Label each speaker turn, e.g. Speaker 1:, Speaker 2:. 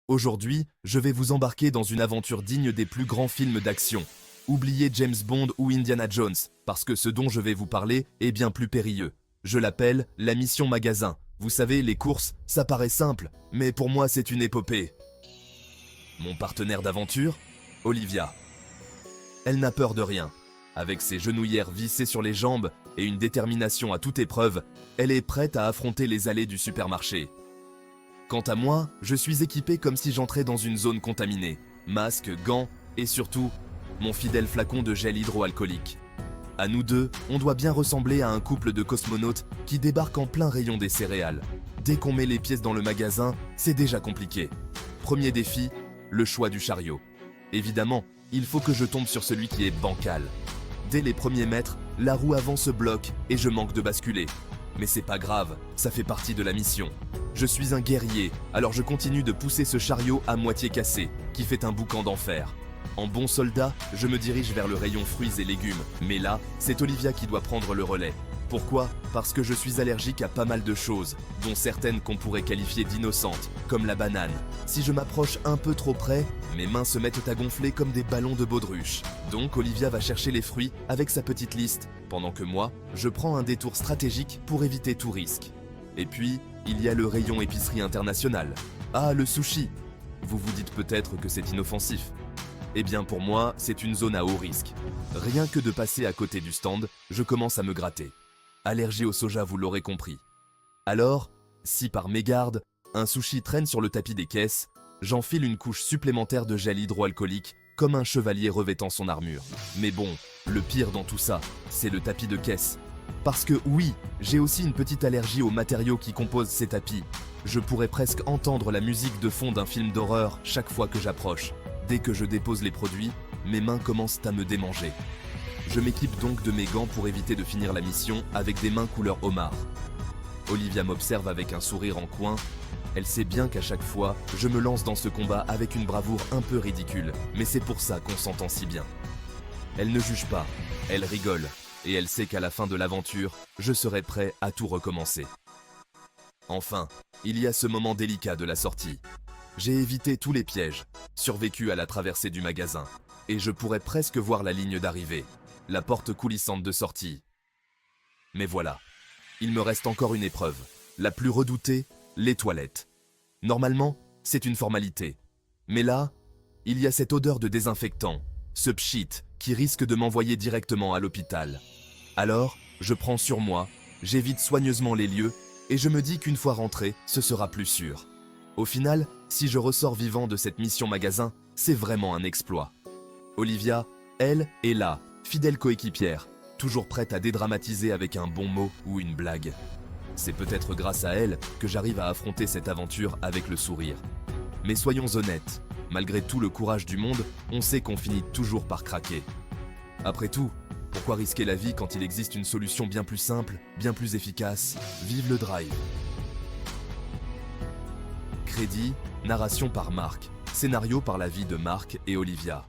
Speaker 1: Aujourd'hui, je vais vous embarquer dans une aventure digne des plus grands films d'action. Oubliez James Bond ou Indiana Jones, parce que ce dont je vais vous parler est bien plus périlleux. Je l'appelle la mission magasin. Vous savez, les courses, ça paraît simple, mais pour moi c'est une épopée. Mon partenaire d'aventure, Olivia. Elle n'a peur de rien. Avec ses genouillères vissées sur les jambes et une détermination à toute épreuve, elle est prête à affronter les allées du supermarché. Quant à moi, je suis équipé comme si j'entrais dans une zone contaminée. Masque, gants et surtout, mon fidèle flacon de gel hydroalcoolique. À nous deux, on doit bien ressembler à un couple de cosmonautes qui débarquent en plein rayon des céréales. Dès qu'on met les pièces dans le magasin, c'est déjà compliqué. Premier défi, le choix du chariot. Évidemment, il faut que je tombe sur celui qui est bancal. Dès les premiers mètres, la roue avant se bloque et je manque de basculer. Mais c'est pas grave, ça fait partie de la mission. Je suis un guerrier, alors je continue de pousser ce chariot à moitié cassé, qui fait un boucan d'enfer. En bon soldat, je me dirige vers le rayon fruits et légumes. Mais là, c'est Olivia qui doit prendre le relais. Pourquoi ? Parce que je suis allergique à pas mal de choses, dont certaines qu'on pourrait qualifier d'innocentes, comme la banane. Si je m'approche un peu trop près, mes mains se mettent à gonfler comme des ballons de baudruche. Donc Olivia va chercher les fruits avec sa petite liste, pendant que moi, je prends un détour stratégique pour éviter tout risque. Et puis, il y a le rayon épicerie internationale. Ah, le sushi! Vous vous dites peut-être que c'est inoffensif. Eh bien pour moi, c'est une zone à haut risque. Rien que de passer à côté du stand, je commence à me gratter. Allergie au soja, vous l'aurez compris. Alors, si par mégarde, un sushi traîne sur le tapis des caisses, j'enfile une couche supplémentaire de gel hydroalcoolique comme un chevalier revêtant son armure. Mais bon, le pire dans tout ça, c'est le tapis de caisse. Parce que oui, j'ai aussi une petite allergie aux matériaux qui composent ces tapis. Je pourrais presque entendre la musique de fond d'un film d'horreur chaque fois que j'approche. Dès que je dépose les produits, mes mains commencent à me démanger. Je m'équipe donc de mes gants pour éviter de finir la mission avec des mains couleur homard. Olivia m'observe avec un sourire en coin. Elle sait bien qu'à chaque fois, je me lance dans ce combat avec une bravoure un peu ridicule, mais c'est pour ça qu'on s'entend si bien. Elle ne juge pas, elle rigole, et elle sait qu'à la fin de l'aventure, je serai prêt à tout recommencer. Enfin, il y a ce moment délicat de la sortie. J'ai évité tous les pièges, survécu à la traversée du magasin, et je pourrais presque voir la ligne d'arrivée, la porte coulissante de sortie. Mais voilà, il me reste encore une épreuve, la plus redoutée, les toilettes. Normalement, c'est une formalité. Mais là, il y a cette odeur de désinfectant, ce pchit qui risque de m'envoyer directement à l'hôpital. Alors, je prends sur moi, j'évite soigneusement les lieux, et je me dis qu'une fois rentré, ce sera plus sûr. Au final, si je ressors vivant de cette mission magasin, c'est vraiment un exploit. Olivia, elle, est là, fidèle coéquipière, toujours prête à dédramatiser avec un bon mot ou une blague. C'est peut-être grâce à elle que j'arrive à affronter cette aventure avec le sourire. Mais soyons honnêtes, malgré tout le courage du monde, on sait qu'on finit toujours par craquer. Après tout, pourquoi risquer la vie quand il existe une solution bien plus simple, bien plus efficace ? Vive le drive! Crédit, narration par Marc, scénario par la vie de Marc et Olivia.